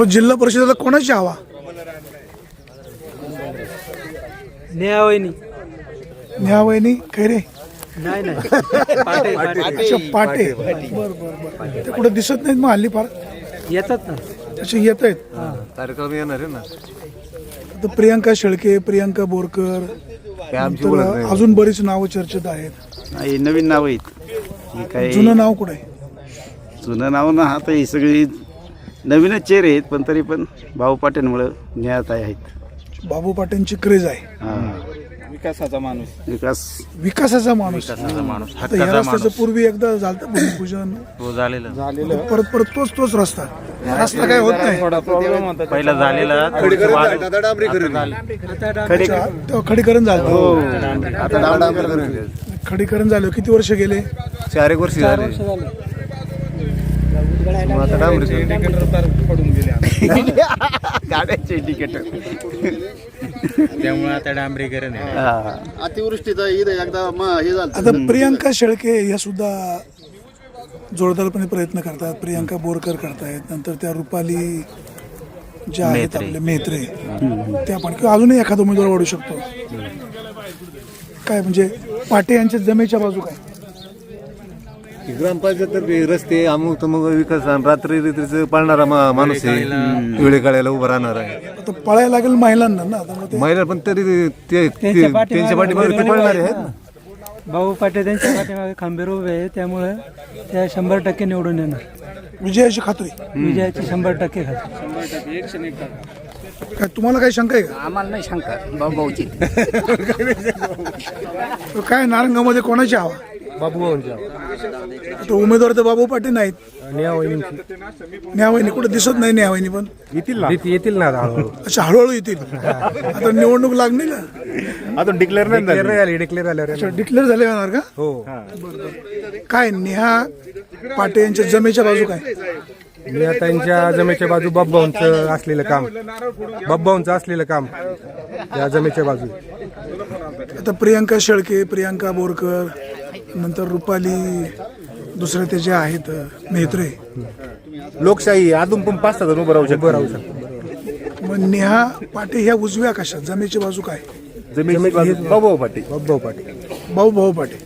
जिल्हा परिषदेला कोणाची हवा? नेहावहिनी न्यावहिनी खैरे. नाही नाही अच्छा पाटे. बर ते कुठे दिसत नाहीत मग हल्ली फार. येतात ना. असे येत आहेत. कार्यक्रम येणार आहे ना. आता प्रियांका शेळके, प्रियांका बोरकर, नंतर अजून बरीच नावं चर्चेत आहेत. नाही नवीन नाव आहेत ही काय जुनं नाव कुठे आहे? जुनं नाव ना आता ही सगळी नवीनच चेहरे आहेत पण तरी पण भाऊ पाटेंमुळे ज्ञात आहेत. बाबू पाटेंची क्रेज आहे. हा. विकासाचा माणूस. विकासाचा माणूस. आता या रस्त्याचं पूर्वी एकदा झालं भूमिपूजन हो झालेलं. परत तोच रस्ता काय होत नाही. थोडा प्रॉब्लेम होता पहिला झालेला. तेव्हा खडीकरण झालं. खडीकरण झालं किती वर्ष गेले? 4 वर्ष झाले. आता गाड्याचे इंडिकेटर त्यामुळे आता डांबरीकरण आहे. अतिवृष्टीचा एकदा हे झालं. आता प्रियांका शेळके या सुद्धा जोरदारपणे प्रयत्न करतात. प्रियांका बोरकर करतायत. नंतर त्या रुपाली ज्या आहेत आपले मेत्रे त्या पण किंवा अजूनही एखादा उमेदवार वाढू शकतो. काय म्हणजे पाटे यांच्या जमेच्या बाजू काय? ग्रामपंचायत तर रस्ते अमुक तमुक विकास रात्री रात्रीच पाळणारा माणूस आहे. वेळेकाळ्याला उभा राहणार आहे. आता पळायला लागेल महिलांना ना. आता मग ते महिला पण तरी त्यांच्या पाठीमागे ते पळणारे आहेत ना. भाऊ पाटे त्यांच्या पाठीमागे खंबीर उभे आहे त्यामुळे त्या 100% निवडून येणार. विजयाची खात्री. विजयाची 100% खात्री. काय तुम्हाला काही शंका आहे का? आम्हाला नाही शंका भाऊची. काय नारंगामध्ये कोणाची हवा? आता उमेदवार तर बाबू पाटील नाहीत. न्यावहिनी कुठे दिसत नाही. न्यावहिनी पण येतील ना अच्छा हळूहळू येतील. आता निवडणूक लागली ना. आता डिक्लेअर नाही डिक्लेअर अच्छा डिक्लेअर झाले होणार का? हो. काय नेहा पाटे यांच्या जमेच्या बाजू काय? मी आता यांच्या जमेच्या बाजू बाबभाऊंचं असलेलं काम या जमेच्या बाजू. आता प्रियांका शेळके, प्रियांका बोरकर, नंतर रुपाली, दुसरे ते जे आहेत मेत्रे. लोकशाही अजून पण 5 जण उभं राहू शकतो. मग नेहा पाटे ह्या उजव्या कशा? जमेची बाजू काय? भाऊ पाटील. भाऊ पाटे.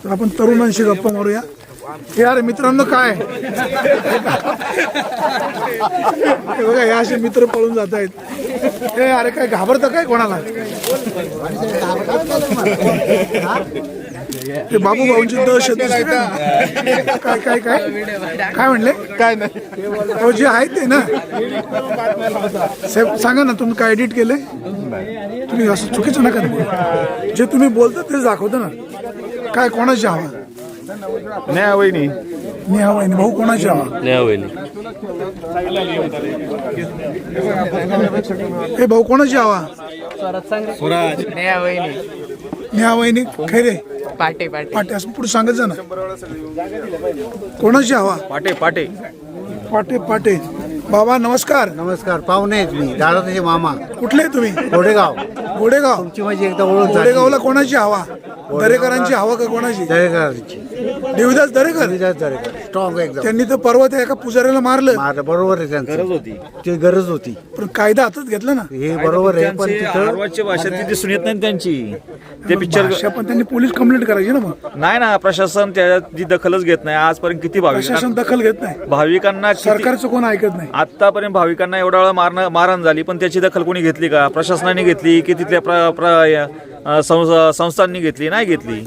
तर आपण तरुणांशी गप्पा मारूया. हे अरे मित्रांनो काय हे बघा हे असे मित्र पळून जात आहेत. हे अरे काय घाबरतं काय कोणाला? ते बाबू भाऊंची दहशत दिसते का? काय काय काय काय म्हणले? काय नाही हो जे आहेत ते ना साहेब सांगा ना. तुम्ही काय एडिट केले? तुम्ही असं चुकीचं नका बोलू. जे तुम्ही बोलता तेच दाखवतं ना. काय कोणाची हवा? न्यावहिनी. नेहावहिनी. भाऊ कोणाची हवा? हे भाऊ कोणाची हवा? नेहावहिनी खैरे पाटे असं पुढे सांगत जा ना. कोणाची हवा? पाटे. बाबा नमस्कार. नमस्कार. पाहुणे आहेत मी. दादाचे मामा. कुठले तुम्ही? गोडेगाव. तुमची माझी एकदा ओळख. गोडेगावला कोणाची हवा? दरेकरांची हवा का कोणाची? देवीदास दरेकर. स्ट्रॉंग एकदम. त्यांनी तर परवा त्या एका पुजाऱ्याला मारलं. बरोबर आहे. त्यांचं ती गरज होती. पण कायदा हातात घेतला ना. हे बरोबर आहे. पण आरवाची भाषा ती दिसून येत नाही त्यांची. ते पिक्चर पण त्यांनी पोलीस कंप्लेंट करायची ना. मग नाही ना. प्रशासन त्याची दखलच घेत नाही. आजपर्यंत किती प्रशासन दखल घेत नाही. भाविकांना सरकारचं कोण ऐकत नाही. आतापर्यंत भाविकांना एवढा वेळा मारहाण झाली पण त्याची दखल कोणी घेतली का? प्रशासनाने घेतली की तिथल्या संस्थांनी घेतली? नाही घेतली.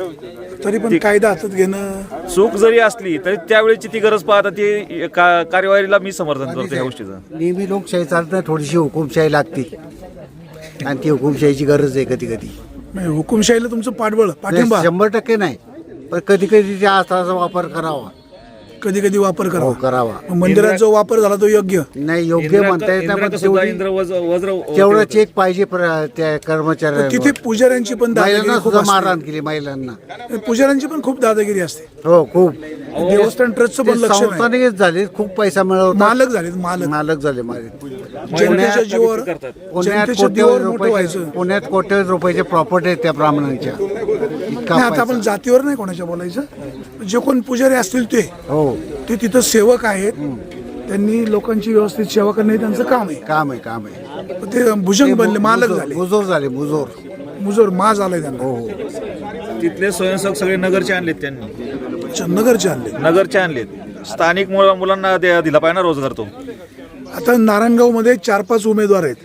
तरी पण कायदा हातात घेणं. चूक जरी असली तरी त्यावेळेची ती गरज पाहता ती कार्यवाहीला मी समर्थन करतो ह्या गोष्टीचं. नेहमी लोकशाही चालतं. थोडीशी हुकुमशाही लागते आणि ती हुकुमशाहीची गरज आहे कधी कधी. हुकुमशाहीला तुमचं पाठिंबा 100% नाही. पण कधी कधी त्या अस्त्राचा वापर करावा. कधी वापर हो, करावा. मंदिरात जो वापर झाला तो योग्य नाही. योग्य म्हणता येत नाही. वज्र तेवढं चेक पाहिजे त्या कर्मचाऱ्यांना. तिथे पुजाऱ्यांची पण महिलांना दादागिरी खूप सुद्धा असते. मारहाण केली महिलांना. पुजाऱ्यांची पण खूप दादागिरी असते. हो खूप. देवस्थान ट्रस्टचं पण लक्ष नाही. संस्थानेच झाले. खूप पैसा मिळवतात. मालक झाले. मालक झाले. जनतेच्या जीवावर जनतेच्या जीवावर मोठं व्हायचं. पुण्यात कोट्यवधी रुपयाचे प्रॉपर्टी आहेत त्या ब्राह्मणांच्या. नाही, आता आपण जातीवर नाही कोणाच्या बोलायचं. जे कोण पुजारी असतील ते हो तिथं सेवक आहेत. त्यांनी लोकांची व्यवस्थित सेवा करणे हे त्यांचं काम आहे. काम आहे ते भुजंग बनले, मालक झाले, मुजोर झाले मुजोर. मुजोर मा झालाय त्यांना. तिथले स्वयंसेवक सगळे नगरचे आणलेत त्यांनी, नगरचे आणले. नगरचे आणलेत. स्थानिक मुलांना दिला पाहिजे ना रोजगार तो. आता नारायणगाव मध्ये 4-5 उमेदवार आहेत.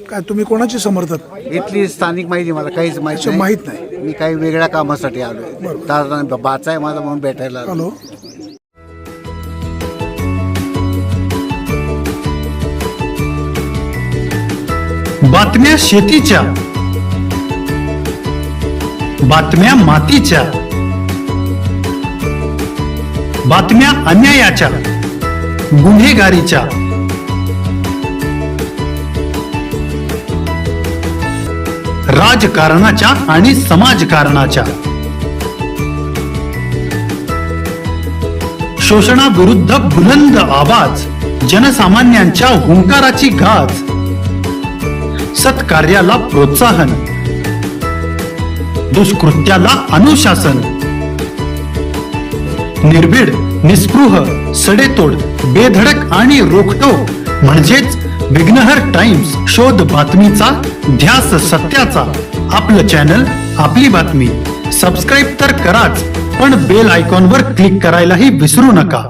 काय तुम्ही कोणाचे समर्थक? इथली स्थानिक माहिती मला काहीच अच्छा, माहित नाही. मी काही वेगळ्या कामासाठी आलोय. दादा बाचा आहे माझा म्हणून भेटायला आलो. हॅलो, बातम्या शेतीच्या, बातम्या मातीच्या, बातम्या अन्यायाच्या, गुन्हेगारीच्या, राजकारणाच्या आणि समाजकारणाच्या, शोषणाविरुद्ध बुलंद आवाज, जनसामान्यांच्या हुंकाराची गाज, सत्कार्याला प्रोत्साहन, दुष्कृत्याला अनुशासन, निर्भीड, निस्पृह, सडेतोड, बेधडक आणि रोखटोक म्हणजेच विघ्नहर टाइम्स. शोध बातमीचा, ध्यास सत्याचा. आपलं चॅनल, आपली बातमी. सबस्क्राईब तर कराच, पण बेल आयकॉनवर क्लिक करायलाही विसरू नका.